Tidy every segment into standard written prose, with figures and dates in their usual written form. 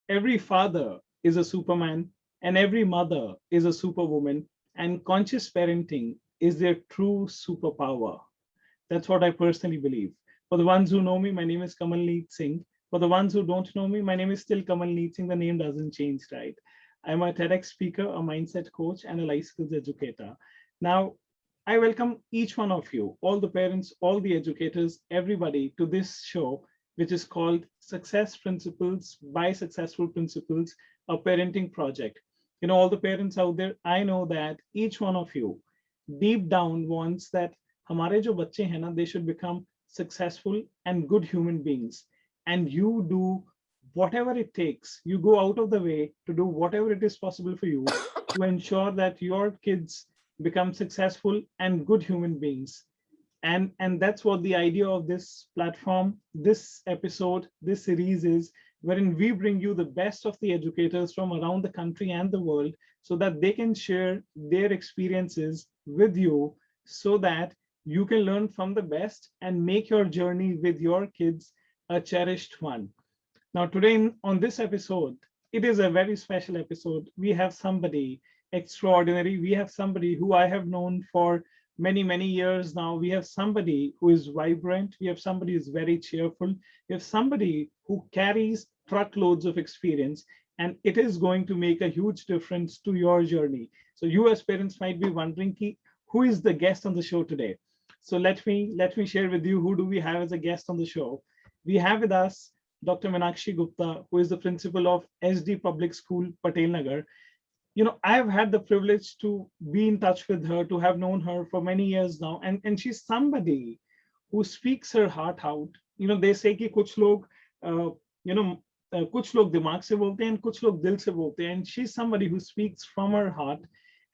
every father is a superman and every mother is a superwoman, and conscious parenting is their true superpower. That's what I personally believe. For the ones who know me, my name is Kamalneet Singh. For the ones who don't know me, my name is still Kamalneet Singh. The name doesn't change, right? I'm a TEDx speaker, a mindset coach, and a life skills educator. Now, I welcome each one of you, all the parents, all the educators, everybody to this show, which is called Success Principles by Successful Principals, a parenting project. All the parents out there, I know that each one of you deep down wants that हमारे जो बच्चे हैं ना, they should become successful and good human beings. And you do whatever it takes. You go out of the way to do whatever it is possible for you to ensure that your kids become successful and good human beings. And that's what the idea of this platform, this episode, this series is, wherein we bring you the best of the educators from around the country and the world so that they can share their experiences with you so that you can learn from the best and make your journey with your kids a cherished one. Now, today on this episode, it is a very special episode. We have somebody extraordinary. We have somebody who I have known for many, many years now. We have somebody who is vibrant. We have somebody who is very cheerful. We have somebody who carries truckloads of experience, and it is going to make a huge difference to your journey. So you as parents might be wondering, who is the guest on the show today? So let me share with you who do we have as a guest on the show. We have with us Dr. Meenakshi Gupta, who is the principal of SD Public School, Patel Nagar. I have had the privilege to be in touch with her, to have known her for many years now. And she's somebody who speaks her heart out. They say कि कुछ लोग, कुछ लोग दिमाग से बोलते हैं and कुछ लोग दिल से बोलते हैं. And she's somebody who speaks from her heart.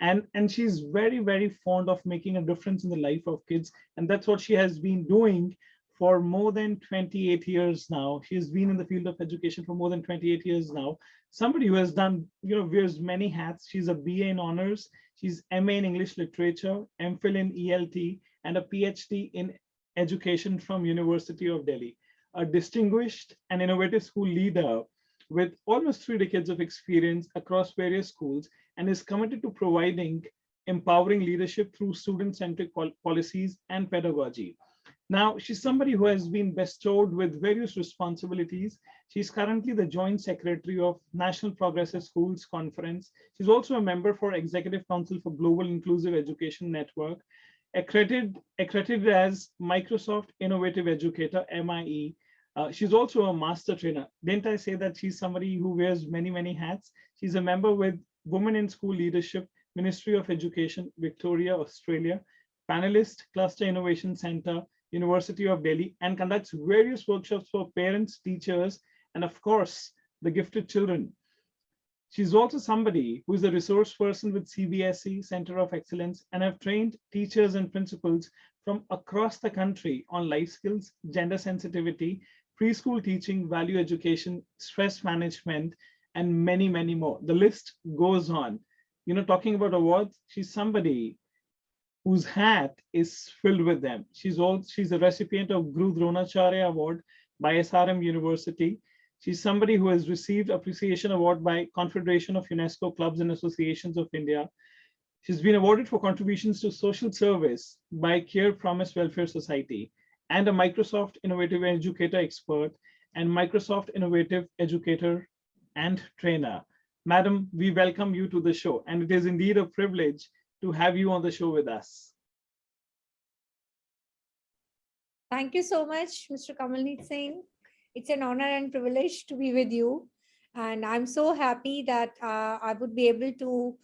And she's very, very fond of making a difference in the life of kids. And that's what she has been doing for more than 28 years now. She's been in the field of education for more than 28 years now. Somebody who has done, wears many hats. She's a BA in honors. She's MA in English literature, MPhil in ELT, and a PhD in education from University of Delhi. A distinguished and innovative school leader with almost 3 decades of experience across various schools, and is committed to providing empowering leadership through student-centric policies and pedagogy. Now, she's somebody who has been bestowed with various responsibilities. She's currently the Joint Secretary of National Progressive Schools Conference. She's also a member for Executive Council for Global Inclusive Education Network, accredited as Microsoft Innovative Educator, MIE. She's also a master trainer. Didn't I say that she's somebody who wears many, many hats? She's a member with Women in School Leadership, Ministry of Education, Victoria, Australia, panelist, Cluster Innovation Center, University of Delhi, and conducts various workshops for parents, teachers, and of course, the gifted children. She's also somebody who is a resource person with CBSE Center of Excellence, and have trained teachers and principals from across the country on life skills, gender sensitivity, preschool teaching, value education, stress management, and many, many more. The list goes on. Talking about awards, she's somebody whose hat is filled with them. She's a recipient of Guru Dronacharya Award by SRM University. She's somebody who has received Appreciation Award by Confederation of UNESCO Clubs and Associations of India. She's been awarded for contributions to social service by Care Promise Welfare Society, and a Microsoft Innovative Educator Expert and Microsoft Innovative Educator and Trainer. Madam, we welcome you to the show, and it is indeed a privilege to have you on the show with us. Thank you so much, Mr. Kamalneet Singh. It's an honor and privilege to be with you. And I'm so happy that I would be able to,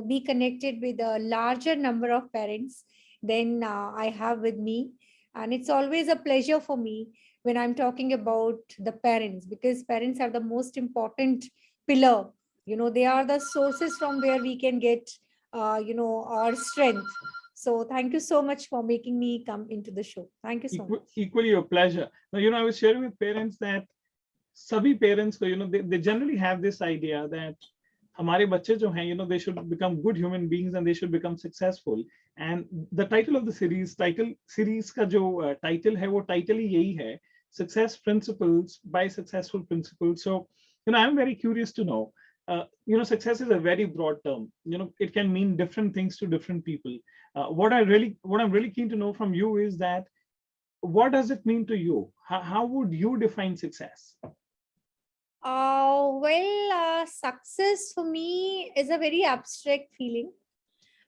be connected with a larger number of parents than I have with me. And it's always a pleasure for me when I'm talking about the parents, because parents are the most important pillar. They are the sources from where we can get, our strength. So thank you so much for making me come into the show. Thank you so much. Equally a pleasure. Now, I was sharing with parents that sabhi parents, they generally have this idea that हमारे बच्चे जो हैं, they should become good human beings and they should become successful. And the title of the series का जो title है, वो title ही यही है, Success Principles by Successful Principles. So I'm very curious to know. Success is a very broad term. It can mean different things to different people. What I'm really keen to know from you is that what does it mean to you? How would you define success? Success for me is a very abstract feeling.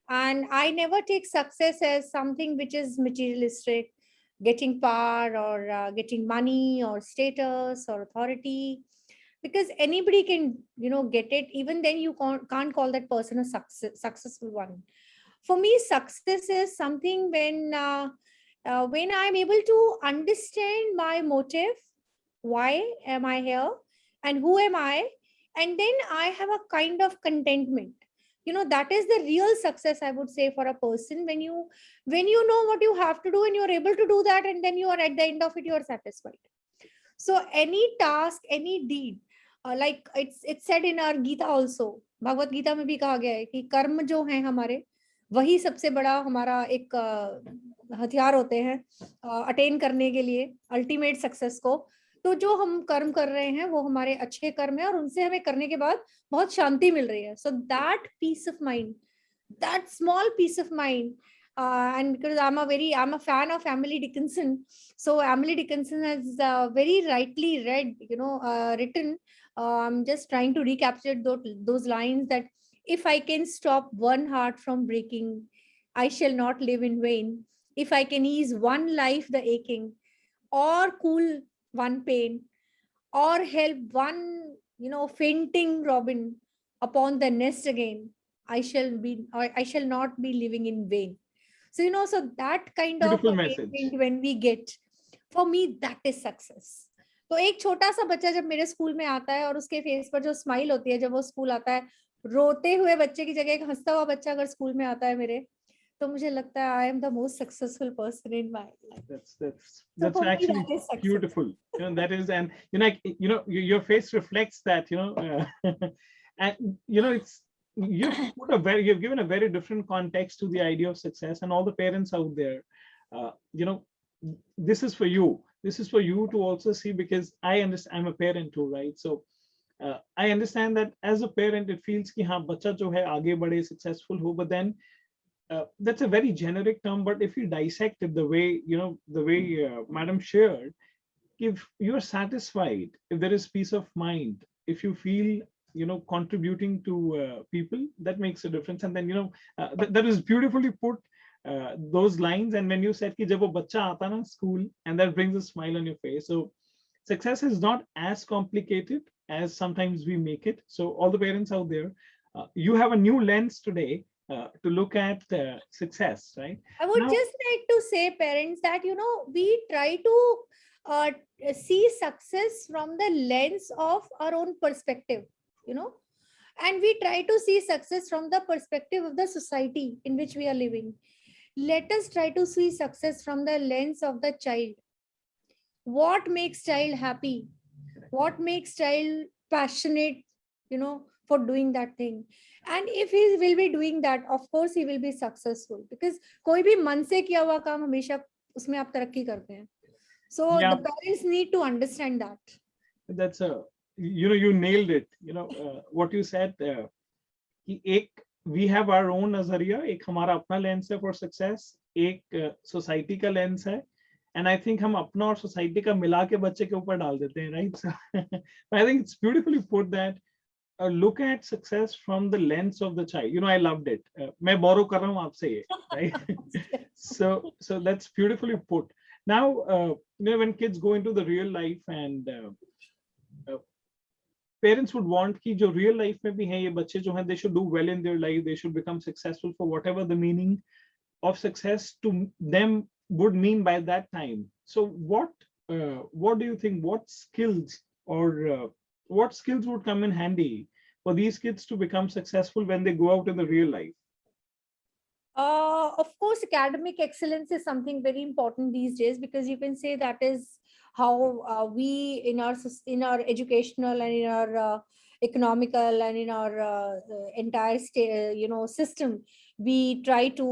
And I never take success as something which is materialistic, getting power or getting money or status or authority, because anybody can, get it. Even then, you can't call that person a successful one. For me, success is something when I'm able to understand my motive, why am I here, and who am I, and then I have a kind of contentment. That is the real success, I would say, for a person, when you know what you have to do and you're able to do that, and then you are at the end of it, you are satisfied. So any task, any deed, like it's said in our Gita also, Bhagavad Gita में भी कहा गया है कि कर्म जो हैं हमारे, वही सबसे बड़ा हमारा एक हथियार होते हैं अटेन करने के लिए अल्टीमेट सक्सेस को. तो जो हम कर्म कर रहे हैं वो हमारे अच्छे कर्म है और उनसे हमें करने के बाद बहुत शांति मिल रही है. So that peace of mind, that small peace of mind, and because I'm a fan of Emily Dickinson, so Emily Dickinson has very rightly written, I'm just trying to recapture those lines, that if I can stop one heart from breaking, I shall not live in vain. If I can ease one life the aching, or cool one pain, or help one fainting robin upon the nest again, I shall not be living in vain. So so that kind of Beautiful message. attainment when we get, for me that is success. तो एक छोटा सा बच्चा जब मेरे school में आता है और उसके फेस पर जो स्माइल होती है जब वो स्कूल आता है, रोते हुए बच्चे की जगह एक हंसता हुआ बच्चा अगर स्कूल में आता है मेरे, तो मुझे लगता है I am the most successful person in my life. That's actually beautiful. That is, and your face reflects that. And it's you've given a very different context to the idea of success, and all the parents out there, this is for you. This is for you to also see, because I understand. I'm a parent too, right? So I understand that as a parent, it feels कि हाँ बच्चा जो है आगे बढ़े, successful हो, but then that's a very generic term. But if you dissect it the way Madam shared, if you're satisfied, if there is peace of mind, if you feel contributing to people, that makes a difference. And then that is beautifully put, those lines. And when you said कि जब वो बच्चा आता ना school, and that brings a smile on your face. So success is not as complicated as sometimes we make it. So all the parents out there, you have a new lens today to look at success, right? I would just like to say, parents, that we try to see success from the lens of our own perspective, and we try to see success from the perspective of the society in which we are living. Let us try to see success from the lens of the child. What makes child happy? What makes child passionate, for doing that thing? And if he will be doing that, of course he will be successful, because कोई भी मन से किया हुआ काम हमेशा उसमें आप तरक्की करते हैं. So the parents need to understand that. That's you nailed it. What you said, कि we have our own नजरिया, एक हमारा अपना lens है for success, एक society का lens है, and I think हम अपना और society का मिला के बच्चे के ऊपर डाल देते हैं, right? So I think it's beautifully put that look at success from the lens of the child. I loved it. मैं borrow कर रहा हूँ आपसे ये, right? So that's beautifully put. Now when kids go into the real life, and parents would want कि जो real life में भी हैं ये बच्चे जो हैं, they should do well in their life, they should become successful for whatever the meaning of success to them would mean by that time. So what do you think, what skills or what skills would come in handy for these kids to become successful when they go out in the real life? Of course, academic excellence is something very important these days, because you can say that is how we in our educational and in our economical and in our entire system, we try to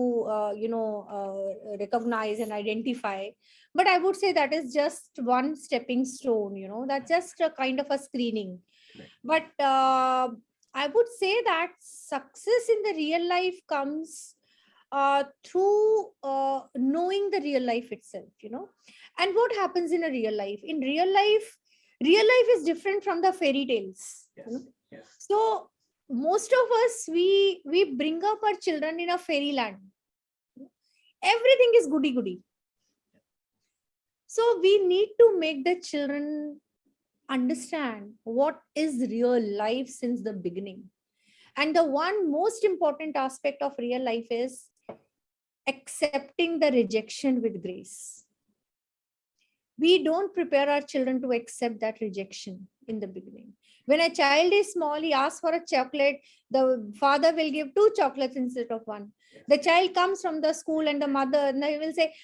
recognize and identify But I would say that is just one stepping stone, that's just a kind of a screening. But I would say that success in the real life comes through knowing the real life itself. And what happens in a real life? In real life is different from the fairy tales. Yes. So most of us, we bring up our children in a fairyland. Everything is goody goody. So we need to make the children understand what is real life since the beginning. And the one most important aspect of real life is accepting the rejection with grace. We don't prepare our children to accept that rejection in the beginning. When a child is small, he asks for a chocolate, the father will give 2 chocolates instead of 1. The child comes from the school and the mother, and they will say,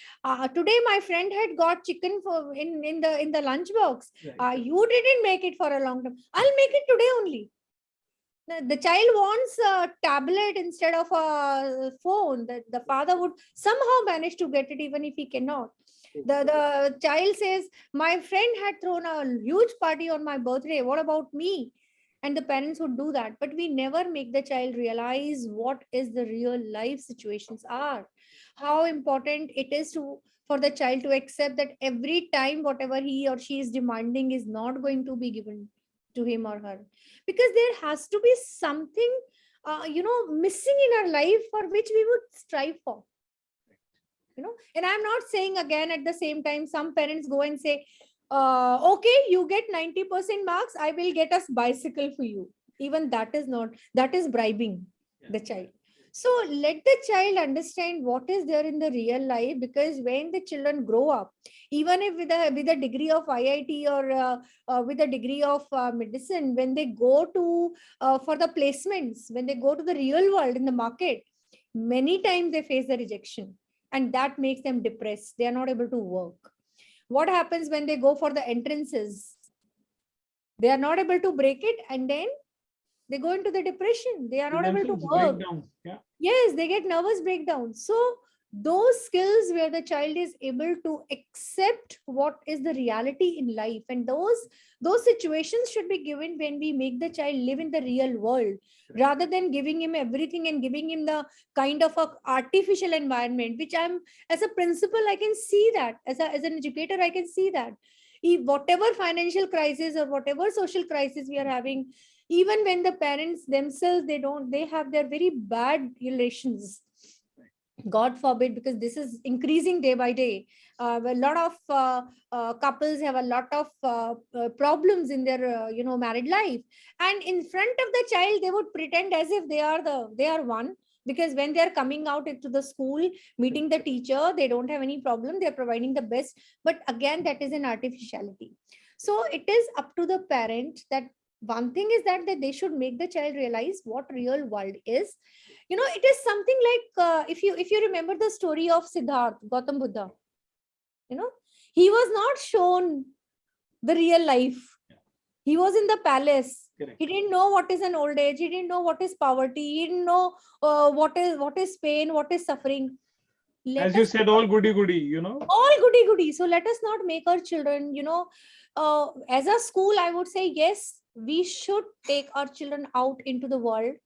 today my friend had got chicken for in the lunch box. You didn't make it for a long time. I'll make it today only. The child wants a tablet instead of a phone. The father would somehow manage to get it even if he cannot. The child says, my friend had thrown a huge party on my birthday. What about me? And the parents would do that. But we never make the child realize what is the real life situations are. How important it is for the child to accept that every time whatever he or she is demanding is not going to be given to him or her. Because there has to be something, missing in our life for which we would strive for. And I'm not saying, again, at the same time, some parents go and say, okay, you get 90% marks, I will get a bicycle for you. Even that is bribing the child. So let the child understand what is there in the real life, because when the children grow up, even if with a degree of IIT or with a degree of medicine, when they go to for the placements, when they go to the real world in the market, many times they face the rejection. And that makes them depressed. They are not able to work. What happens when they go for the entrances? They are not able to break it, and then they go into the depression. They are not able to work. Yes, they get nervous breakdown. So those skills where the child is able to accept what is the reality in life, and those situations should be given when we make the child live in the real world, rather than giving him everything and giving him the kind of a artificial environment, which I'm, as a principal, I can see that. As an educator, I can see that whatever financial crisis or whatever social crisis we are having, even when the parents themselves, they have their very bad relations, God forbid, because this is increasing day by day. A lot of couples have a lot of problems in their married life, and in front of the child they would pretend as if they are one, because when they are coming out into the school, meeting the teacher, they don't have any problem, they are providing the best. But again, that is an artificiality. So it is up to the parent. That one thing is that they should make the child realize what real world is. It is something like, if you remember the story of Siddharth Gautam Buddha, he was not shown the real life. He was in the palace. Correct. He didn't know what is an old age. He didn't know what is poverty. He didn't know what is pain, what is suffering. As you said, all goody goody, all goody goody. So let us not make our children, as a school, I would say, yes, we should take our children out into the world.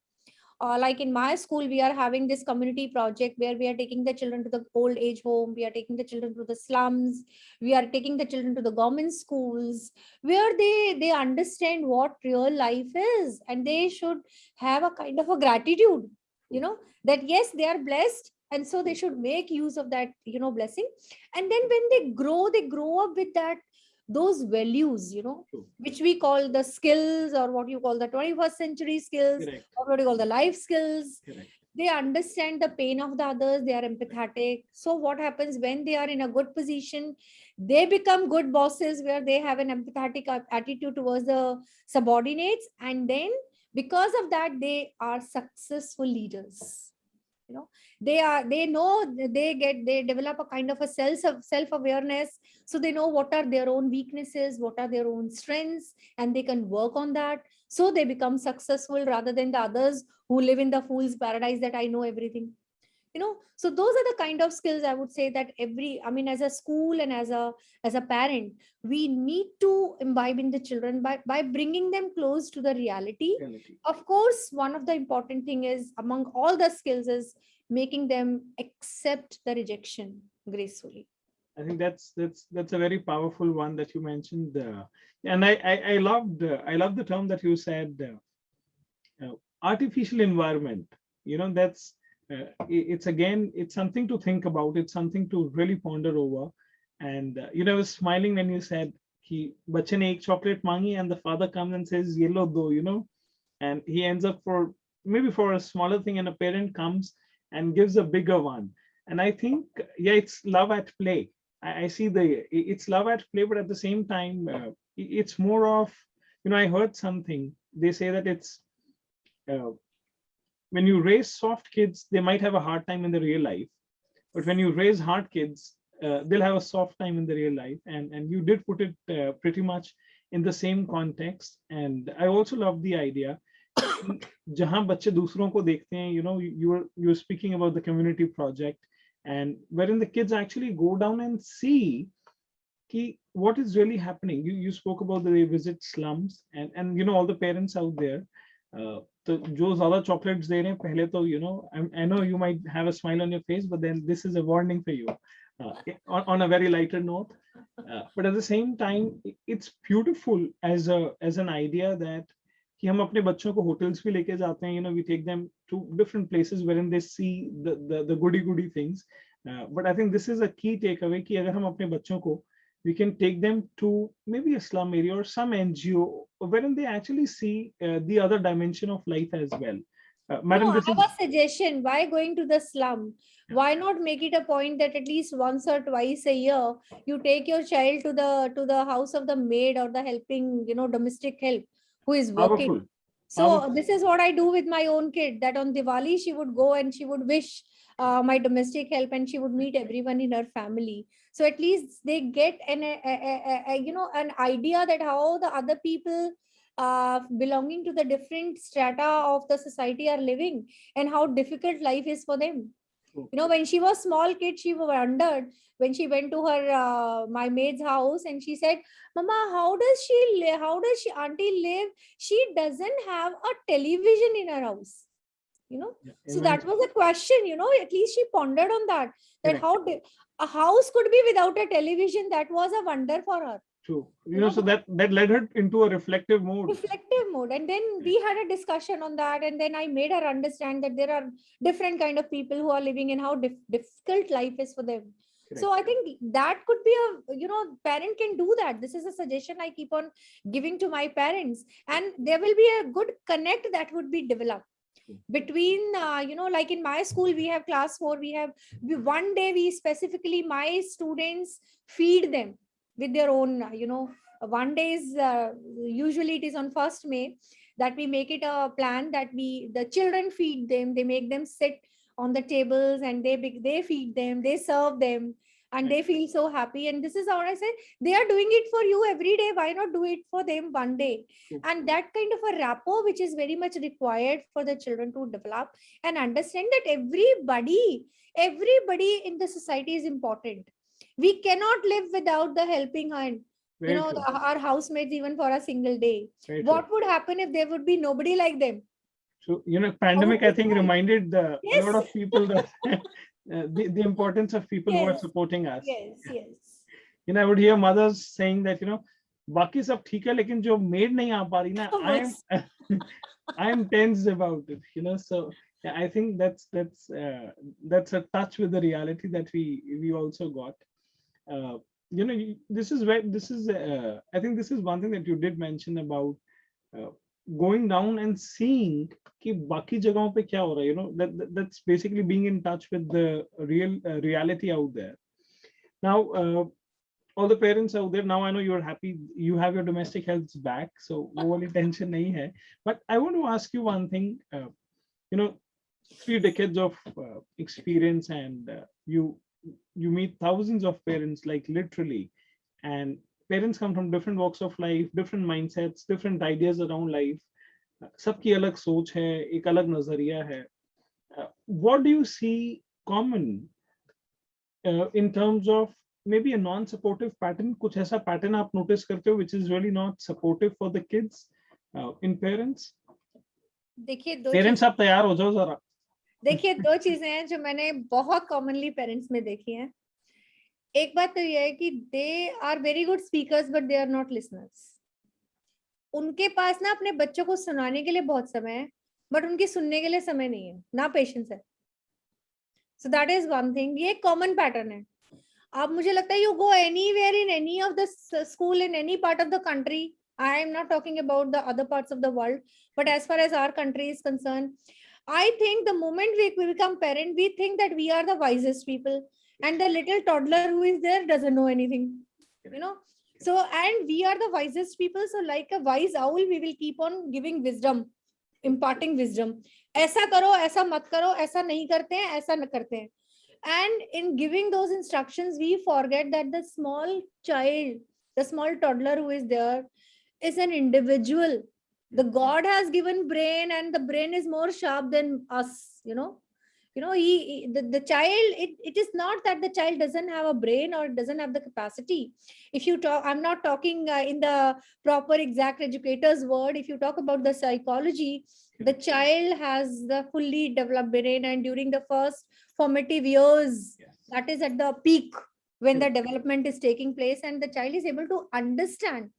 Like in my school, we are having this community project where we are taking the children to the old age home. We are taking the children to the slums. We are taking the children to the government schools, where they understand what real life is, and they should have a kind of a gratitude, that yes, they are blessed, and so they should make use of that, blessing. And then when they grow up with those values, which we call the skills, or what you call the 21st century skills. Correct. Or what you call the life skills. Correct. They understand the pain of the others. They are empathetic. So what happens when they are in a good position? They become good bosses, where they have an empathetic attitude towards the subordinates. And then because of that, they are successful leaders. They know, they develop a kind of a self-awareness. So they know what are their own weaknesses, what are their own strengths, and they can work on that. So they become successful, rather than the others who live in the fool's paradise, that I know everything. So those are the kind of skills I would say that as a school and as a parent, we need to imbibe in the children by bringing them close to the reality. Reality. Of course, one of the important thing is, among all the skills, is making them accept the rejection gracefully. I think that's a very powerful one that you mentioned, and I love the term that you said, artificial environment. That's it's again, it's something to think about. It's something to really ponder over. And I was smiling when you said कि बच्चे ने एक chocolate मांगी and the father comes and says ये लो दो, and he ends up maybe for a smaller thing, and a parent comes and gives a bigger one. And I think, yeah, it's love at play. I see it's love at play, but at the same time, it's more of, I heard something. They say that it's when you raise soft kids, they might have a hard time in the real life, but when you raise hard kids, they'll have a soft time in the real life. And you did put it pretty much in the same context. And I also love the idea. जहां बच्चे दूसरों को देखते हैं, you're speaking about the community project, and wherein the kids actually go down and see what is really happening. You spoke about they visit slums, and all the parents out there, तो जो ज़्यादा chocolates दे रहे हैं पहले तो, I know you might have a smile on your face, but then this is a warning for you, on a very lighter note. But at the same time, it's beautiful as an idea that कि हम अपने बच्चों को hotels भी लेके जाते हैं, we take them to different places wherein they see the goody things. But I think this is a key takeaway कि अगर हम अपने बच्चों को, we can take them to maybe a slum area or some NGO wherein they actually see the other dimension of life as well. Madam, I have a suggestion. Why going to the slum? Why not make it a point that at least once or twice a year you take your child to the house of the maid or the helping, domestic help who is working. Powerful. So Powerful. This is what I do with my own kid, that on Diwali she would go and she would wish my domestic help, and she would meet everyone in her family. So at least they get an idea that how the other people belonging to the different strata of the society are living, and how difficult life is for them. When she was small kid, she wondered when she went to her my maid's house, and she said, "Mama, how does she live? How does she auntie live? She doesn't have a television in her house." So that was a question. At least she pondered on that. That how a house could be without a television. That was a wonder for her. True. So that led her into a reflective mode. And then we had a discussion on that, and then I made her understand that there are different kind of people who are living, and how difficult life is for them. Correct. So I think that could be parent can do that. This is a suggestion I keep on giving to my parents, and there will be a good connect that would be developed between like in my school we have class 4, one day we specifically, my students feed them with their own, one day is usually it is on 1st May that we make it a plan that the children feed them, they make them sit on the tables, and they feed them, they serve them, and they feel so happy. And this is how I say, they are doing it for you every day, why not do it for them one day? And that kind of a rapport which is very much required for the children to develop and understand that everybody in the society is important. We cannot live without the helping hand. Our housemates, even for a single day. What would happen if there would be nobody like them? So, pandemic, I think, reminded a lot of people that the importance of people who are supporting us. Yes. I would hear mothers saying that, बाकी सब ठीक है, लेकिन जो maid नहीं आ पा रही ना, I am tensed about it, So yeah, I think that's a touch with the reality that we also got. This is I think this is one thing that you did mention about going down and seeing कि बाकी जगहों पे क्या हो रहा है, that's basically being in touch with the real reality out there. Now, all the parents out there, now I know you're happy, you have your domestic health back, so no wali tension nahi hai. But I want to ask you one thing. 3 decades of experience, and you meet thousands of parents, like literally, and parents come from different walks of life, different mindsets, different ideas around life. सबकी अलग सोच है, एक अलग नजरिया है. What do you see common in terms of maybe a non-supportive pattern? कुछ ऐसा pattern आप notice करते हो which is really not supportive for the kids in parents? देखिए दो Parents आप तैयार हो जाओ जरा. देखिए दो चीजें हैं जो मैंने बहुत कॉमनली पेरेंट्स में देखी हैं. एक बात तो यह है कि they are very good speakers but they are not listeners. उनके पास ना अपने बच्चों को सुनाने के लिए बहुत समय है, बट उनकी सुनने के लिए समय नहीं है, ना पेशेंस है. So that is one thing. ये कॉमन पैटर्न है. अब मुझे लगता है you go anywhere in any of the school in any part of the country. I am not talking about the other parts of the world, but as far as our country is concerned, I think the moment we become parent, we think that we are the wisest people, and the little toddler who is there doesn't know anything, you know. So, and we are the wisest people, so like a wise owl, we will keep on giving wisdom, imparting wisdom. ऐसा करो, ऐसा मत करो, ऐसा नहीं करते हैं, ऐसा न करते हैं. And in giving those instructions, we forget that the small child, the small toddler who is there, is an individual. The God has given brain, and the brain is more sharp than us, you know. The child, it is not that the child doesn't have a brain or doesn't have the capacity. If you talk, I'm not talking in the proper exact educator's word. If you talk about the psychology, the child has the fully developed brain, and during the first formative years, that is at the peak when the development is taking place, and the child is able to understand.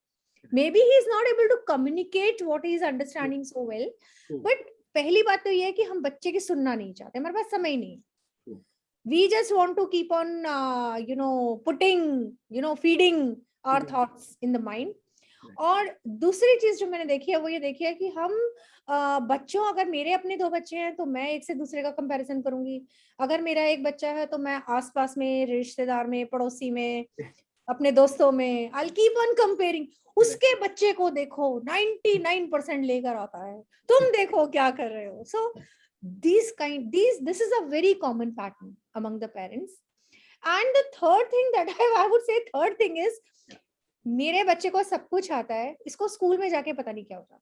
Maybe he is not able to communicate what he is understanding so well, but पहली बात तो ये है कि हम बच्चे की सुनना नहीं चाहते, हमारे पास समय नहीं. We just want to keep on putting, feeding our thoughts in the mind. और दूसरी चीज जो मैंने देखी है वो ये देखी है कि हम बच्चों, अगर मेरे अपने दो बच्चे हैं तो मैं एक से दूसरे का कंपैरिजन करूंगी. अगर मेरा एक बच्चा है तो मैं आसपास में, रिश्तेदार में, पड़ोसी में, अपने दोस्तों में, I'll keep on comparing. उसके बच्चे को देखो 99% लेकर आता है, तुम देखो क्या कर रहे हो. So this is a very common pattern among the parents. And the third thing that I would say, third thing is, मेरे बच्चे को सब कुछ आता है, इसको स्कूल में जाके पता नहीं क्या होता.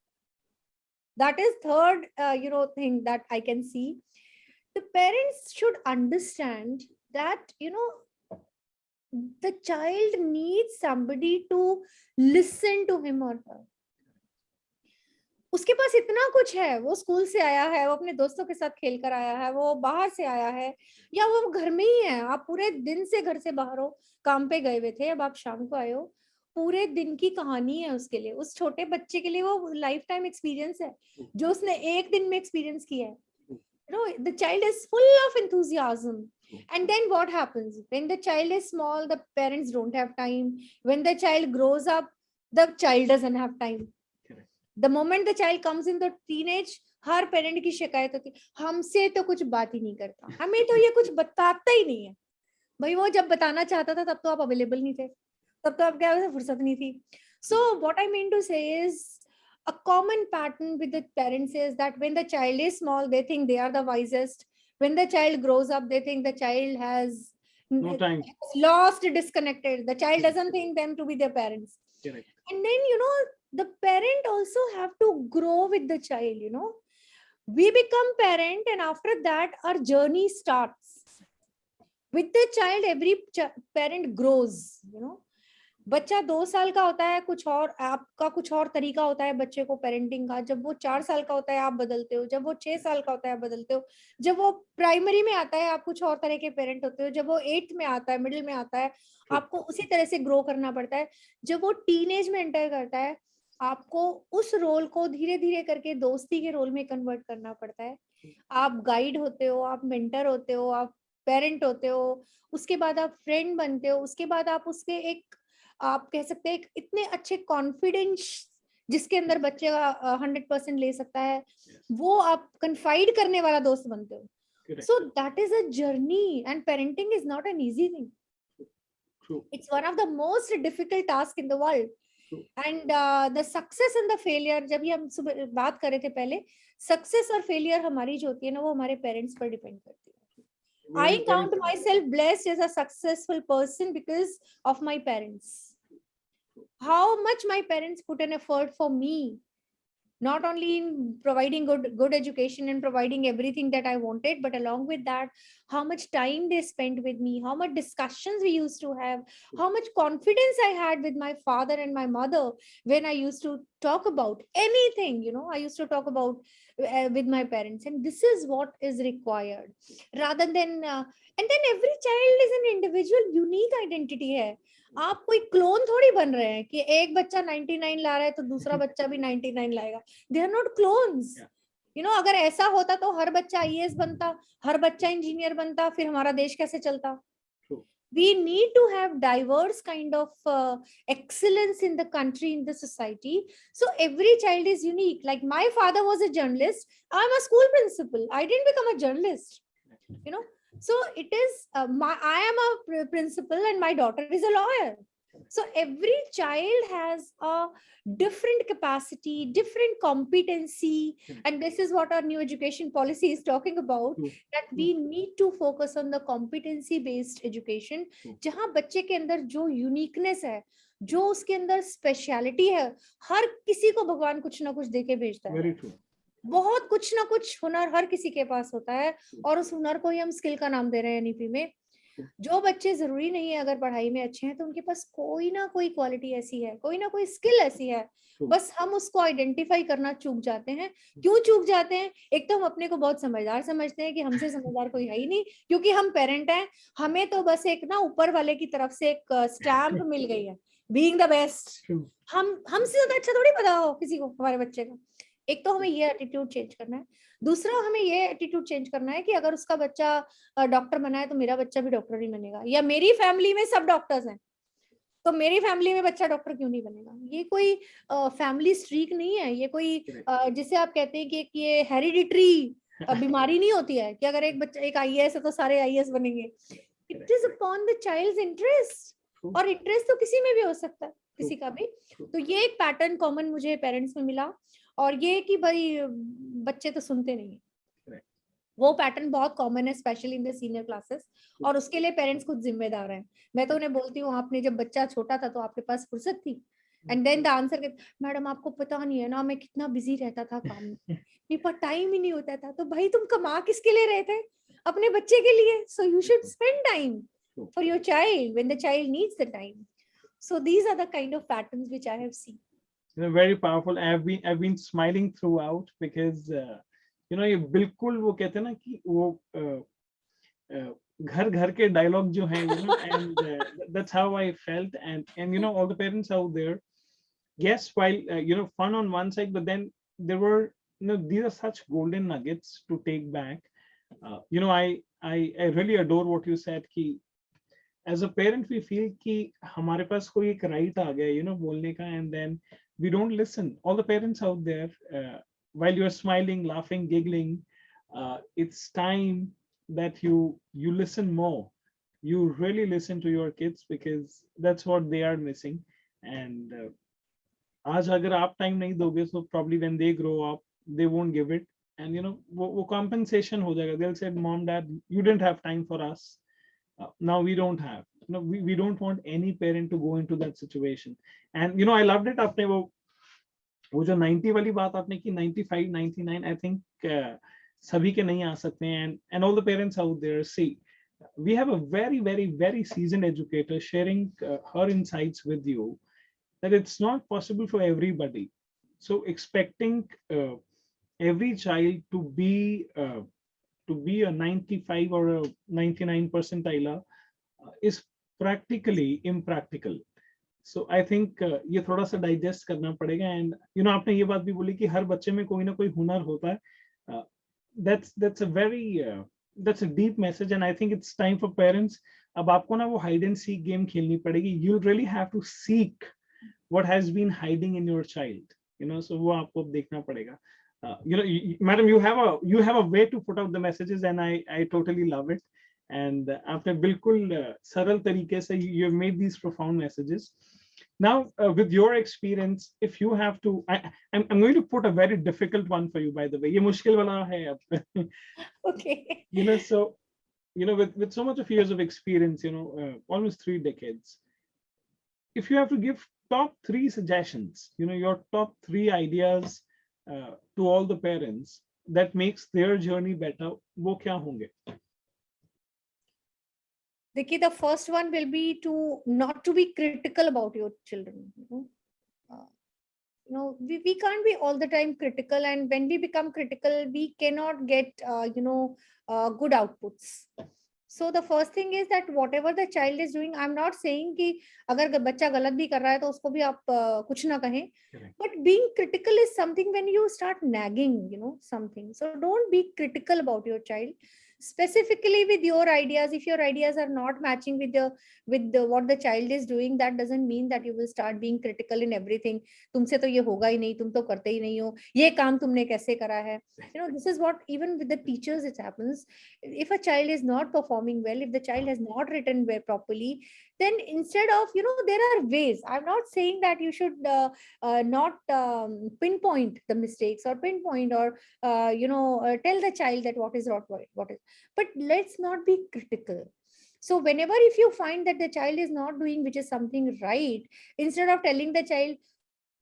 That is third thing that I can see. The parents should understand that the child needs somebody to listen to him or her. उसके पास इतना कुछ है, वो स्कूल से आया है, वो अपने दोस्तों के साथ खेल कर आया है, वो बाहर से आया है, या वो घर में ही है. आप पूरे दिन से घर से बाहर हो, काम पे गए हुए थे, अब आप शाम को आए हो, पूरे दिन की कहानी है उसके लिए. उस छोटे बच्चे के लिए वो लाइफ टाइम एक्सपीरियंस है जो उसने एक दिन में एक्सपीरियंस किया है. The child is full of enthusiasm. And then what happens? When the child is small, the parents don't have time. When the child grows up, the child doesn't have time. Correct. The moment the child comes into teenage, her parent की शिकायत होती, हमसे तो कुछ बात ही नहीं करता, हमें तो ये कुछ बताता ही नहीं है. भाई वो जब बताना चाहता था तब तो आप अवेलेबल नहीं थे, तब तो आपके पास फुर्सत नहीं थी. So what I mean to say is, a common pattern with the parents is that when the child is small, they think they are the wisest. When the child grows up, they think the child has no time, lost, disconnected. The child doesn't think them to be their parents. Correct. And then, the parent also have to grow with the child, We become parent, and after that, our journey starts. With the child, every parent grows, बच्चा 2 साल का होता है, कुछ और आपका कुछ और तरीका होता है बच्चे को पेरेंटिंग का. जब वो 4 साल का होता है आप बदलते हो, जब वो 6 साल का होता है आप बदलते हो, जब वो प्राइमरी में आता है आप कुछ और तरह के पेरेंट होते हो, जब वो 8th में आता है, मिडिल में आता है, आपको उसी तरह से ग्रो करना पड़ता है. जब वो टीनेज में एंटर करता है, आपको उस रोल को धीरे धीरे करके दोस्ती के रोल में कन्वर्ट करना पड़ता है. आप गाइड होते हो, आप मेंटर होते हो, आप पेरेंट होते हो, उसके बाद आप फ्रेंड बनते हो, उसके बाद आप उसके एक, आप कह सकते हैं इतने अच्छे कॉन्फिडेंस जिसके अंदर बच्चे का 100% ले सकता है, वो आप कन्फाइड करने वाला दोस्त बनते हो. So that is a journey, and parenting is not an easy thing. True. It's one of the most difficult tasks in the world. True. And the success and the failure, जब भी हम सुबह बात कर रहे थे पहले, सक्सेस और फेलियर हमारी जो होती है ना, वो हमारे पेरेंट्स पर डिपेंड करती है. I count myself blessed as a successful person because of my parents. How much my parents put an effort for me not only in providing good education and providing everything that I wanted, but along with that, how much time they spent with me, how much discussions we used to have, how much confidence I had with my father and my mother when I used to talk about anything. I used to talk about with my parents, and this is what is required, rather than and then every child is an individual unique identity है. आप कोई clone थोड़ी बन रहे हैं कि एक बच्चा 99 ला रहा है तो दूसरा बच्चा भी 99 लाएगा. They are not clones. अगर ऐसा होता तो हर बच्चा आईएएस बनता, हर बच्चा इंजीनियर बनता, फिर हमारा देश कैसे चलता? We need to have diverse kind of excellence in the country, in the society. So every child is unique. Like my father was a journalist, I'm a school principal, I didn't become a journalist. So it is I am a principal and my daughter is a lawyer. So every child has a different capacity, different competency, and this is what our new education policy is talking about, that we need to focus on the competency based education, जहां बच्चे के अंदर जो uniqueness है, जो उसके अंदर speciality है, हर किसी को भगवान कुछ ना कुछ देके भेजता है. Very true. बहुत कुछ ना कुछ हुनर हर किसी के पास होता है, और उस हुनर को ही हम स्किल का नाम दे रहे हैं एनईपी में. जो बच्चे जरूरी नहीं है अगर पढ़ाई में अच्छे हैं तो उनके पास कोई ना कोई क्वालिटी ऐसी है, कोई ना कोई स्किल ऐसी है, बस हम उसको आइडेंटिफाई करना चूक जाते हैं. क्यों चूक जाते हैं? एक तो हम अपने को बहुत समझदार समझते हैं कि हमसे समझदार कोई है ही नहीं, क्योंकि हम पेरेंट हैं, हमें तो बस एक ना ऊपर वाले की तरफ से एक स्टैम्प मिल गई है, बीइंग द बेस्ट. हमसे ज्यादा अच्छा थोड़ी पता हो किसी को हमारे बच्चे का. एक तो हमें ये एटीट्यूड चेंज करना है. दूसरा, हमें ये एटीट्यूड चेंज करना है कि अगर उसका बच्चा डॉक्टर बना है तो मेरा बच्चा भी डॉक्टर ही बनेगा, या मेरी फैमिली में सब डॉक्टर्स हैं तो मेरी फैमिली में बच्चा डॉक्टर क्यों नहीं बनेगा. ये कोई फैमिली स्ट्रीक नहीं है, ये कोई जिसे आप कहते हैं कि ये हेरिडिटरी बीमारी नहीं होती है कि अगर एक बच्चा एक आईएएस है तो सारे आईएएस बनेंगे. It is upon the child's interest, और इंटरेस्ट तो किसी में भी हो सकता है, किसी का भी. तो ये एक पैटर्न कॉमन मुझे पेरेंट्स में मिला, और ये कि भाई बच्चे तो सुनते नहीं है, वो पैटर्न बहुत कॉमन है specially in the senior classes, और उसके लिए पेरेंट्स खुद जिम्मेदार हैं. मैं तो उन्हें बोलती हूँ, आपने जब बच्चा छोटा था तो आपके पास फुर्सत थी? And then the answer, madam आपको पता नहीं है ना, मैं कितना बिजी रहता था काम में, मेरे पास टाइम ही नहीं होता था. तो भाई तुम कमा किसके लिए रहे थे? अपने बच्चे के लिए. So you should spend time for your child when the child needs the time. So these are the kind of patterns which I have seen. Very powerful. I've been smiling throughout because ये बिल्कुल वो कहते हैं ना कि वो घर घर के डायलॉग जो हैं, and that's how I felt. And all the parents out there, yes, while fun on one side, but then there were these are such golden nuggets to take back. I really adore what you said कि as a parent we feel कि हमारे पास कोई एक right आ गया बोलने का, and then we don't listen. All the parents out there, while you're smiling, laughing, giggling, it's time that you listen more. You really listen to your kids because that's what they are missing. And आज अगर आप time नहीं दोगे, so probably when they grow up they won't give it, and वो compensation हो जाएगा. They'll say, mom, dad, you didn't have time for us. Now we don't have. We don't want any parent to go into that situation. And I loved it. आपने वो जो 90 वाली बात आपने की, 95, 99, I think सभी के नहीं आ सकते हैं. And all the parents out there, see, we have a very, very, very seasoned educator sharing her insights with you, that it's not possible for everybody. So expecting every child to be a 95 or a 99 percentile is practically impractical. So I think ये थोड़ा सा digest करना पड़ेगा. And आपने ये बात भी बोली कि हर बच्चे में कोई ना कोई हुनर होता है. That's a deep message, and I think it's time for parents. अब आपको ना वो hide and seek game खेलनी पड़ेगी. You really have to seek what has been hiding in your child. So वो आपको देखना पड़ेगा. Madam, you have a way to put out the messages, and I totally love it. And आपने बिल्कुल सरल तरीके से you have made these profound messages. Now, with your experience, if you have to, I'm going to put a very difficult one for you, by the way. ये मुश्किल वाला है अब. Okay. So, with so much of years of experience, almost 3 decades. If you have to give top 3 suggestions, your top 3 ideas to all the parents that makes their journey better, वो क्या होंगे? देखिए, the first one will be to not to be critical about your children. We can't be all the time critical, and when we become critical, we cannot get good outputs. So the first thing is that whatever the child is doing, I'm not saying कि अगर बच्चा गलत भी कर रहा है तो उसको भी आप कुछ ना कहें. But being critical is something when you start nagging, something. So don't be critical about your child, specifically with your ideas. If your ideas are not matching with what the child is doing, that doesn't mean that you will start being critical in everything. तुमसे तो ये होगा ही नहीं, तुम तो करते ही नहीं हो, ये काम तुमने कैसे करा है. This is what even with the teachers it happens. If a child is not performing well, if the child has not written well properly, then instead of, there are ways. I'm not saying that you should not pinpoint the mistakes or pinpoint or tell the child that what is not what is, but let's not be critical. So whenever if you find that the child is not doing which is something right, instead of telling the child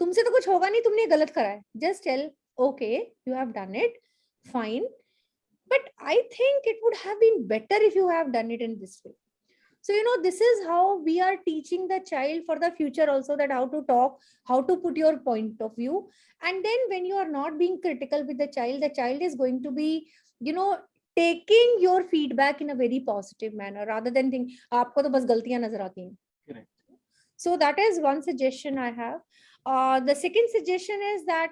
तुमसे तो कुछ होगा नहीं, तुमने गलत करा है, just tell, okay, you have done it, fine, but I think it would have been better if you have done it in this way. So, this is how we are teaching the child for the future also, that how to talk, how to put your point of view. And then when you are not being critical with the child is going to be, taking your feedback in a very positive manner, rather than think, aapko to bas galtiyan nazar aati hain. Correct. So that is one suggestion I have. The second suggestion is that,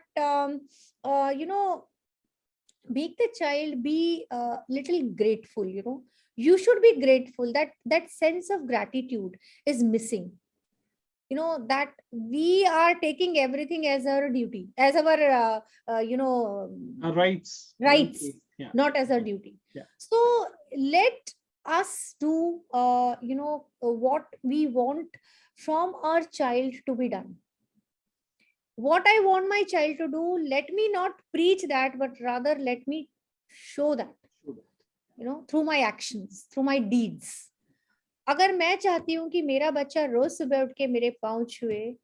make the child be little grateful. You should be grateful. That sense of gratitude is missing. That we are taking everything as our duty, as our rights, yeah. Not as our duty. Yeah. So let us do what we want from our child to be done. What I want my child to do, let me not preach that, but rather let me show that, through my actions, through my deeds. अगर मैं चाहती हूँ कि मेरा बच्चा रोज सुबह उठ के मेरे पाँव छुए,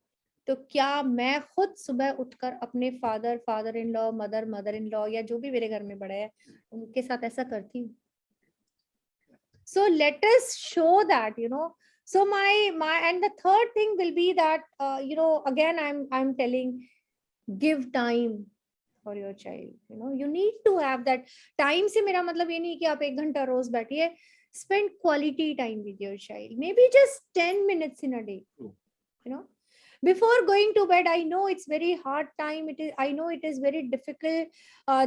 तो क्या मैं खुद सुबह उठकर अपने father in law, mother in law, या जो भी मेरे घर में बड़े हैं, उनके साथ ऐसा करती हूँ? So let us show that, So my and the third thing will be that again I'm telling, give time for your child. You need to have that time. से मेरा मतलब ये नहीं कि आप 1 घंटा रोज बैठिए. Spend quality time with your child. Maybe just 10 minutes in a day. Before going to bed. I know it's very hard time. I know it is very difficult.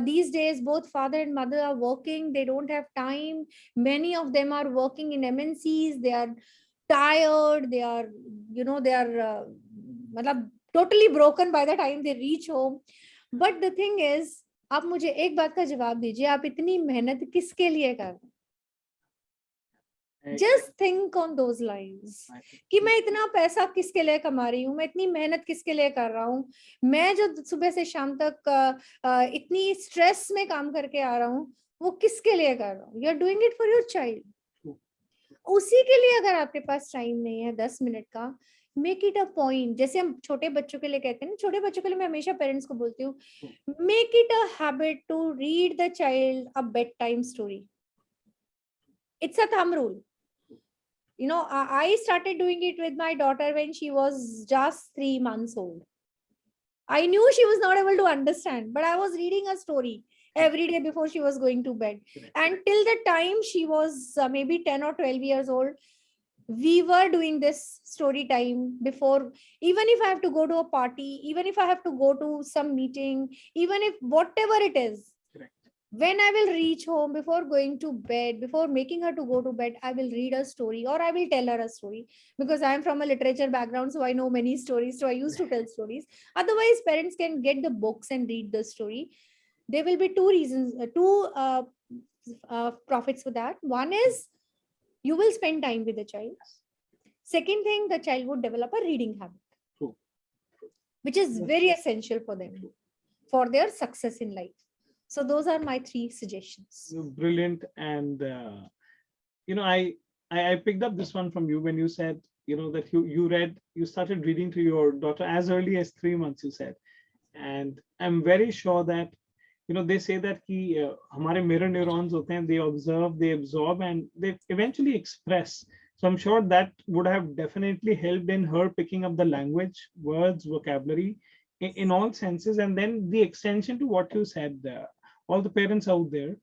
These days, both father and mother are working. They don't have time. Many of them are working in MNCs. They are tired. They are, totally broken by the time they reach home. But the thing is, आप मुझे एक बात का जवाब दीजिए, आप इतनी मेहनत किसके लिए कर रहे हैं? Just think on those lines कि मैं इतना पैसा किसके लिए कमा रही हूँ, मैं इतनी मेहनत किसके लिए कर रहा हूँ, मैं जो सुबह से शाम तक इतनी स्ट्रेस में काम करके आ रहा हूँ, वो किसके लिए कर रहा हूँ? You are doing it for your child. उसी के लिए अगर आपके पास टाइम नहीं है 10 मिनट का, मेक इट अ पॉइंट. जैसे हम छोटे बच्चों के लिए कहते हैं ना, छोटे बच्चों के लिए मैं हमेशा पेरेंट्स को बोलती हूँ, make it a habit to read the child a bed time story. It's a thumb rule. I started doing it with my daughter when she was just 3 months old. I knew she was not able to understand, but I was reading a story every day before she was going to bed. And till the time she was maybe 10 or 12 years old, we were doing this story time before. Even if I have to go to a party, even if I have to go to some meeting, even if whatever it is, when I will reach home, before going to bed, before making her to go to bed, I will read a story or I will tell her a story, because I am from a literature background, so I know many stories. So I used to tell stories. Otherwise, parents can get the books and read the story. There will be two reasons, profits for that. One is you will spend time with the child. Second thing, the child would develop a reading habit, which is very essential for them, for their success in life. So those are my 3 suggestions. Brilliant. And, I picked up this one from you when you said, that you started reading to your daughter as early as 3 months, you said. and I'm very sure that they say that कि हमारे mirror neurons होते हैं, they observe, they absorb, and they eventually express. So I'm sure that would have definitely helped in her picking up the language, words, vocabulary in all senses. And then the extension to what you said, all the parents out there,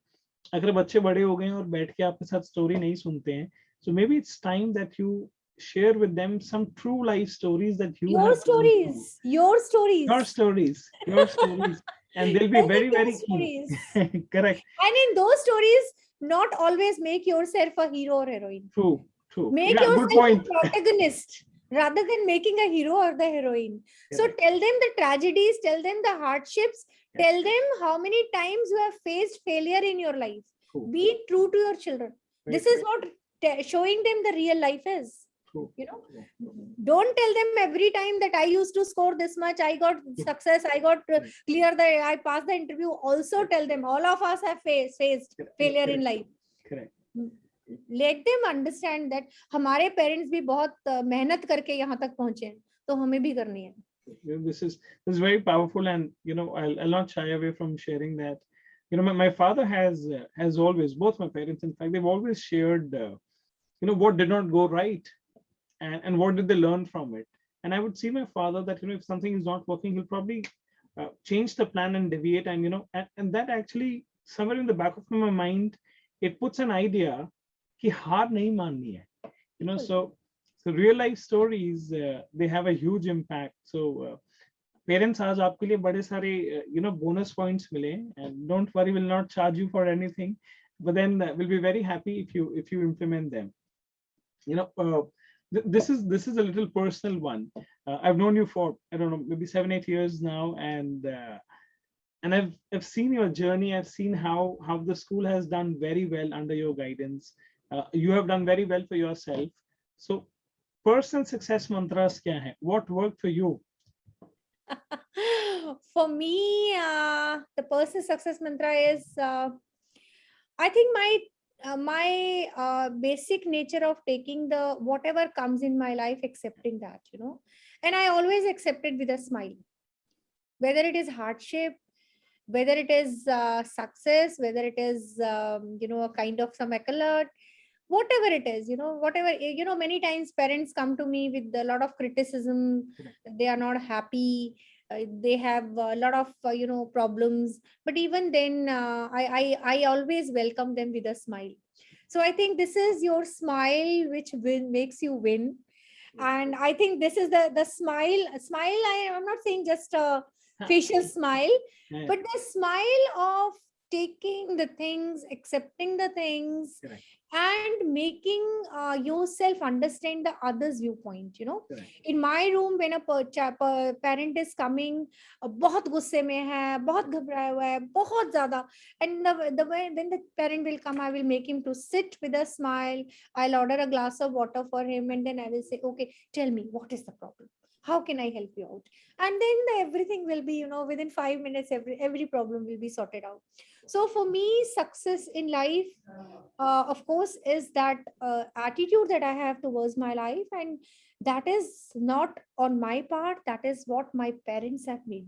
अगर बच्चे बड़े हो गए हैं और बैठ के आपके साथ स्टोरी नहीं सुनते हैं, so maybe it's time that you share with them some true life stories that you Your have gone through. stories, your stories. Your stories, your stories, and they'll be Tell them very, your very keen. stories. Correct. And in those stories, not always make yourself a hero or heroine. True, true. Make Yeah, good yourself a point. protagonist rather than making a hero or the heroine. So Correct. tell them the tragedies, tell them the hardships, Yes. tell them how many times you have faced failure in your life. True. Be true to your children. Very This is correct. what showing them the real life is. True. True. Don't tell them every time that I used to score this much, I got success, I got clear the, I passed the interview. Also tell them all of us have faced failure in life. Correct. Let them understand that हमारे parents भी बहुत मेहनत करके यहाँ तक पहुंचे हैं, तो हमें भी करनी है. This is very powerful, and I'll not shy away from sharing that. My father has always, both my parents, in fact, they've always shared what did not go right, and what did they learn from it. And I would see my father that if something is not working, he'll probably change the plan and deviate. And and that actually, somewhere in the back of my mind, it puts an idea कि हार नहीं माननी है. So real life stories, they have a huge impact. So parents, आज आपके लिए बड़े सारे bonus points मिले, and don't worry, we'll not charge you for anything, but then we'll be very happy if you implement them. This is a little personal one. I've known you for, I don't know, maybe 7-8 years now, and I've seen your journey. I've seen how the school has done very well under your guidance. You have done very well for yourself. So personal success mantras kya hai? What worked for you? For me, the personal success mantra is, I think my basic nature of taking the whatever comes in my life, accepting that, and I always accept it with a smile, whether it is hardship, whether it is success, whether it is a kind of some accolade, whatever it is, whatever, many times parents come to me with a lot of criticism. They are not happy, they have a lot of problems, but even then I always welcome them with a smile. So I think this is your smile which makes you win. And I think this is the smile. I'm not saying just a facial smile, but the smile of taking the things, accepting the things, and making yourself understand the other's viewpoint. In my room, when a parent is coming, बहुत गुस्से में है, बहुत घबराया हुआ है, बहुत ज़्यादा, and the way when the parent will come, I will make him to sit with a smile. I'll order a glass of water for him, and then I will say, okay, tell me, what is the problem? How can I help you out? And then everything will be, within 5 minutes, every problem will be sorted out. So for me, success in life, of course, is that attitude that I have towards my life. And that is not on my part. That is what my parents have made.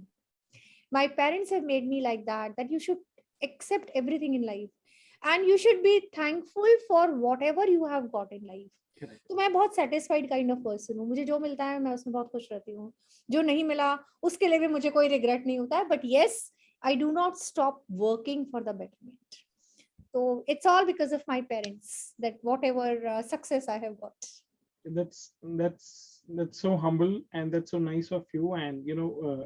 My parents have made me like that you should accept everything in life. And you should be thankful for whatever you have got in life. तो मैं बहुत satisfied kind of person हूँ. मुझे जो मिलता है मैं उसमें बहुत खुश रहती हूँ. जो नहीं मिला उसके लिए भी मुझे कोई रिग्रेट नहीं होता है. But yes, I do not stop working for the betterment. So it's all because of my parents, that whatever success I have got. That's so humble, and that's so nice of you. And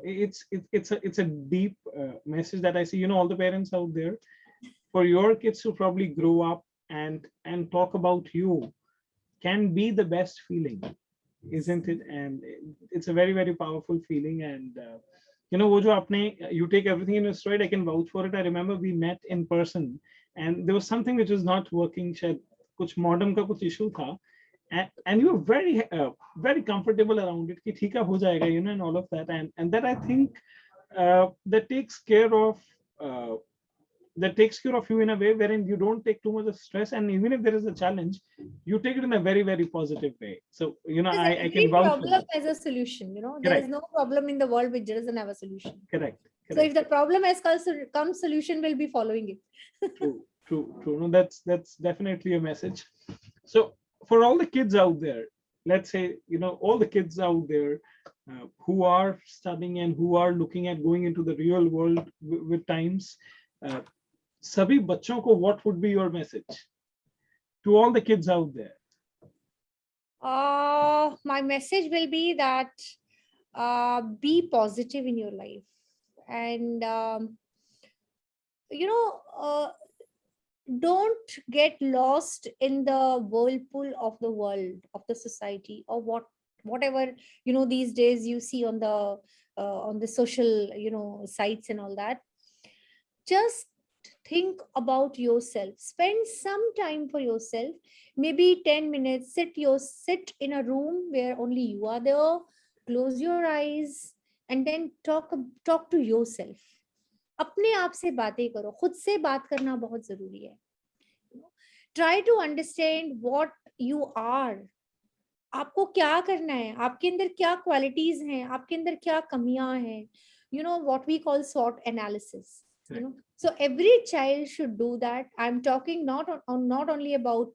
it's a deep message that I see. All the parents out there, for your kids to probably grow up and talk about you can be the best feeling, isn't it? And it's a very, very powerful feeling. And wo jo apne, you take everything in your stride. I can vouch for it. I remember we met in person, and there was something which was not working. Shayad kuch modem ka kuch issue tha, and you were very very comfortable around it. Ki theek hai, ho jayega, and all of that. And that, I think, that takes care of that takes care of you in a way wherein you don't take too much of stress, and even if there is a challenge, you take it in a very, very positive way. So, Because I can every vouch for problem that. has a solution. There is Correct, no problem in the world which doesn't have a solution. correct, So if correct. the problem has come, solution will be following it. True, true, true. No, that's definitely a message. So for all the kids out there, let's say, all the kids out there who are studying and who are looking at going into the real world with times, uh, sabhi bachon ko, what would be your message to all the kids out there? My message will be that be positive in your life, and you know don't get lost in the whirlpool of the world, of the society, or whatever these days you see on the social sites and all that. Just think about yourself, spend some time for yourself, maybe 10 minutes, sit in a room where only you are there, close your eyes, and then talk to yourself. अपने आप से बातें करो, खुद से बात करना बहुत जरूरी है. Try to understand what you are. आपको क्या करना है, आपके अंदर क्या क्वालिटीज हैं, आपके अंदर क्या कमियां हैं. What we call SWOT analysis. So every child should do that. I'm talking not only about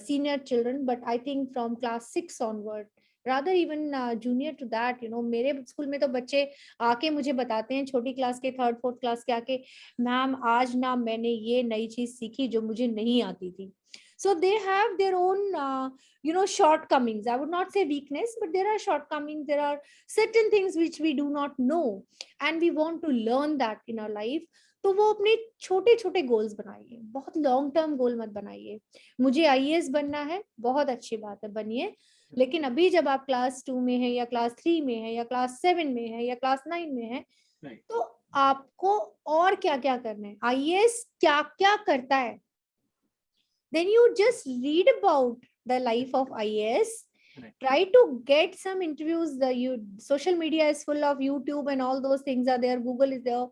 senior children, but I think from class 6 onward, rather even junior to that. मेरे स्कूल में तो बच्चे आके मुझे बताते हैं, छोटी क्लास के, 3rd 4th क्लास के आके, मैम आज ना मैंने ये नई चीज सीखी जो मुझे नहीं आती थी. So they have their own shortcomings. I would not say weakness, but there are shortcomings. There are certain things which we do not know, and we want to learn that in our life. तो वो अपने छोटे छोटे goals बनाइए, बहुत long term goal मत बनाइए. मुझे IAS बनना है, बहुत अच्छी बात है, बनिए. लेकिन अभी जब आप क्लास 2 में है, या क्लास 3 में है, या क्लास 7 में है, या क्लास 9 में है, तो आपको और क्या क्या करना है, IAS क्या क्या करता है. Then you just read about the life of IAS. Try to get some interviews. Social media is full of YouTube, and all those things are there. Google is there.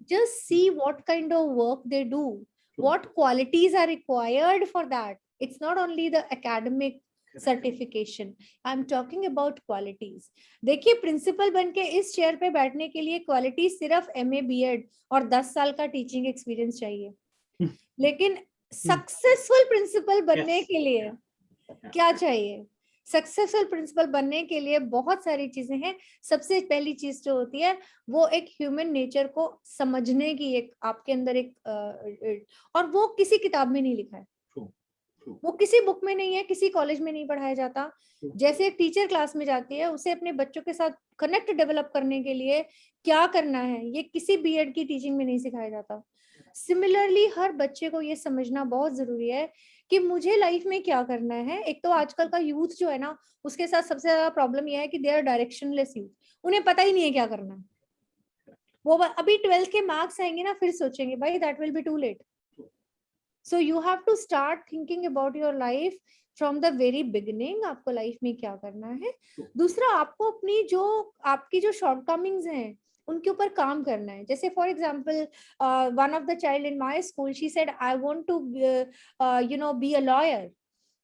Just see what kind of work they do, what qualities are required for that. It's not only the academic certification. I'm talking about qualities. देखिए, principal बन के इस chair पे बैठने के लिए quality सिर्फ MA BEd और 10 साल का टीचिंग एक्सपीरियंस चाहिए. लेकिन सक्सेसफुल प्रिंसिपल बनने के लिए क्या चाहिए? सक्सेसफुल प्रिंसिपल बनने के लिए बहुत सारी चीजें हैं. सबसे पहली चीज जो होती है, वो एक ह्यूमन नेचर को समझने की एक आपके अंदर एक और वो किसी किताब में नहीं लिखा है, वो किसी बुक में नहीं है, किसी कॉलेज में नहीं पढ़ाया जाता. जैसे एक टीचर क्लास में जाती है, उसे अपने बच्चों के साथ कनेक्ट डेवलप करने के लिए क्या करना है, ये किसी BEd की टीचिंग में नहीं सिखाया जाता. सिमिलरली हर बच्चे को ये समझना बहुत जरूरी है कि मुझे लाइफ में क्या करना है. एक तो आजकल का यूथ जो है ना, उसके साथ सबसे ज्यादा प्रॉब्लम यह है कि दे आर डायरेक्शनलेस यूथ. उन्हें पता ही नहीं है क्या करना है. वो अभी 12th के मार्क्स आएंगे ना, फिर सोचेंगे, भाई that will be too late. So you have to start thinking about your life from the very beginning. आपको लाइफ में क्या करना है. दूसरा, आपको आपकी जो शॉर्टकमिंग्स हैं उनके ऊपर काम करना है. जैसे for example, one of the child in my school, she said I want to be a lawyer.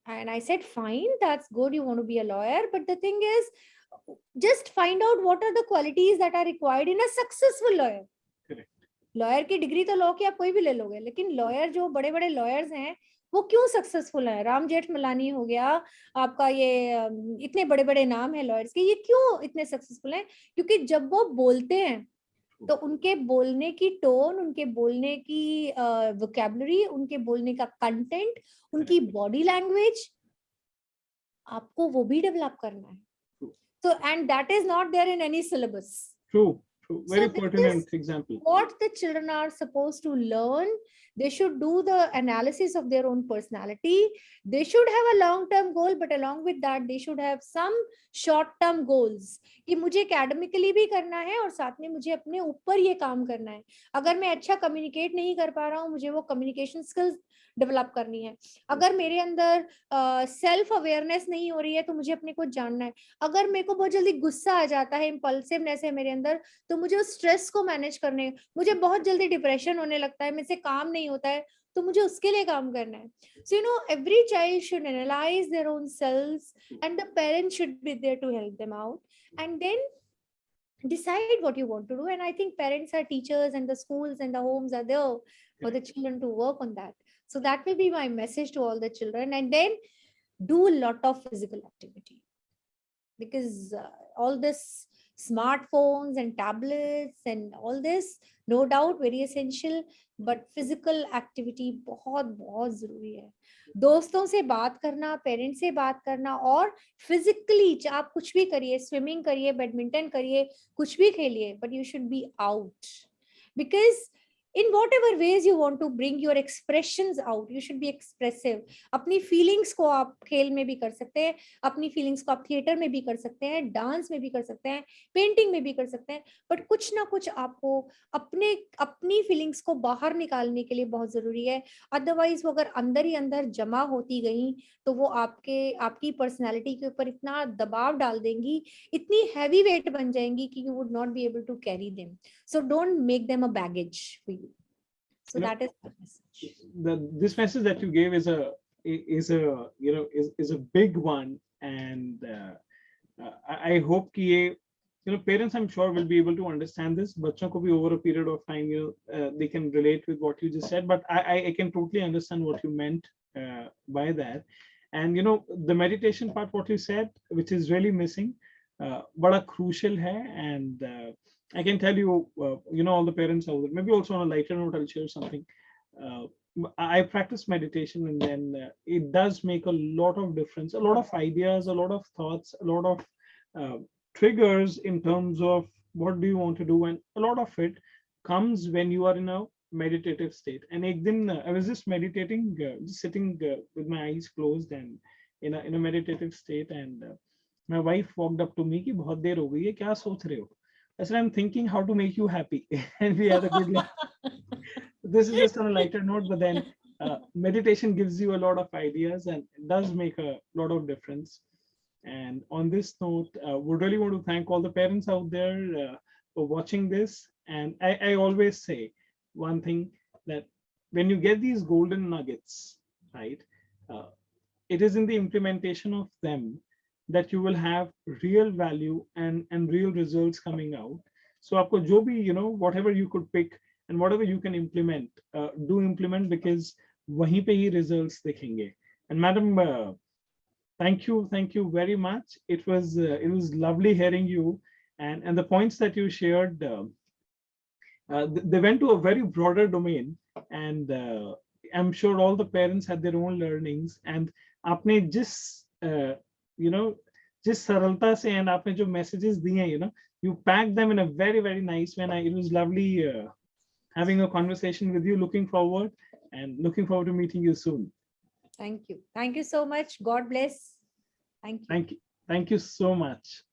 And I said, fine, that's good, you want to be a lawyer, but the thing is, just find out what are the qualities that are required in a successful lawyer. Lawyer की degree तो law की आप कोई भी ले लोगे, लेकिन lawyer जो बड़े बड़े लॉयर्स हैं वो क्यों सक्सेसफुल है. राम जेठमलानी हो गया आपका, ये इतने बड़े बड़े नाम है लॉयर्स के, ये क्यों इतने सक्सेसफुल हैं? क्योंकि जब वो बोलते हैं तो उनके बोलने की टोन, उनके बोलने की वोकैबुलरी, उनके बोलने का कंटेंट, उनकी बॉडी लैंग्वेज, आपको वो भी डेवलप करना है. So, and that is not there in any syllabus. True. Very So pertinent example. What the children are supposed to learn, they should do the analysis of their own personality. They should have a long-term goal, but along with that, they should have some short-term goals. कि मुझे academically भी करना है और साथ में मुझे अपने ऊपर ये काम करना है. अगर मैं अच्छा communicate नहीं कर पा रहा हूँ, मुझे वो communication skills डेवलप करनी है. अगर मेरे अंदर सेल्फ अवेयरनेस नहीं हो रही है, तो मुझे अपने को जानना है. अगर मेरे को बहुत जल्दी गुस्सा आ जाता है, इम्पल्सिवनेस है मेरे अंदर, तो मुझे उस स्ट्रेस को मैनेज करने, मुझे बहुत जल्दी डिप्रेशन होने लगता है, मेरे से काम नहीं होता है, तो मुझे उसके लिए काम करना है. So every child should analyze their own selves, and the parents should be there to help them out, and then decide what you want to do. And I think parents are teachers, and the schools and the homes are there for the children to work on that. So that will be my message to all the children. And then do a lot of physical activity, because all this smartphones and tablets and all this, no doubt very essential, but physical activity बहुत बहुत जरूरी है. दोस्तों से बात करना, parents से बात करना, और फिजिकली आप कुछ भी करिए, स्विमिंग करिए, बैडमिंटन करिए, कुछ भी खेलिए, but you should be out, because in whatever ways you want to bring your expressions out, you should be expressive. अपनी feelings को आप खेल में भी कर सकते हैं, अपनी feelings को आप थिएटर में भी कर सकते हैं, डांस में भी कर सकते हैं, पेंटिंग में भी कर सकते हैं, बट कुछ ना कुछ आपको अपनी feelings को बाहर निकालने के लिए बहुत जरूरी है. अदरवाइज वो अगर अंदर ही अंदर जमा होती गई, तो वो आपकी पर्सनैलिटी के ऊपर इतना दबाव डाल देंगी, इतनी हैवी वेट बन जाएंगी कि you would not be able to carry them. So don't make them a baggage for you. So that is the message. This message that you gave is a big one, and I hope कि parents, I'm sure, will be able to understand this. बच्चों को भी over a period of time, they can relate with what you just said. But I can totally understand what you meant by that. And the meditation part, what you said, which is really missing, बड़ा crucial है. And I can tell you, all the parents out there, maybe also on a lighter note, I'll share something. I practice meditation, and then it does make a lot of difference, a lot of ideas, a lot of thoughts, a lot of triggers in terms of what do you want to do. And a lot of it comes when you are in a meditative state. And ek din, I was just meditating, just sitting with my eyes closed and in a meditative state. And my wife walked up to me, ki bahut der ho gayi hai, kya soch rahe ho? I said, I'm thinking how to make you happy. And we had a good laugh. This is just on a lighter note, but then meditation gives you a lot of ideas, and it does make a lot of difference. And on this note, would really want to thank all the parents out there for watching this. And I always say one thing, that when you get these golden nuggets, right, it is in the implementation of them that you will have real value and real results coming out. So आपको जो भी, whatever you could pick and whatever you can implement, do implement, because वहीं पे ही results दिखेंगे. And madam, thank you very much. It was lovely hearing you, and the points that you shared, they went to a very broader domain, and I'm sure all the parents had their own learnings. And आपने जिस सरलता से and आपने जो messages दिए, you packed them in a very, very nice way. And it was lovely having a conversation with you. Looking forward to meeting you soon. Thank you so much. God bless. Thank you So much.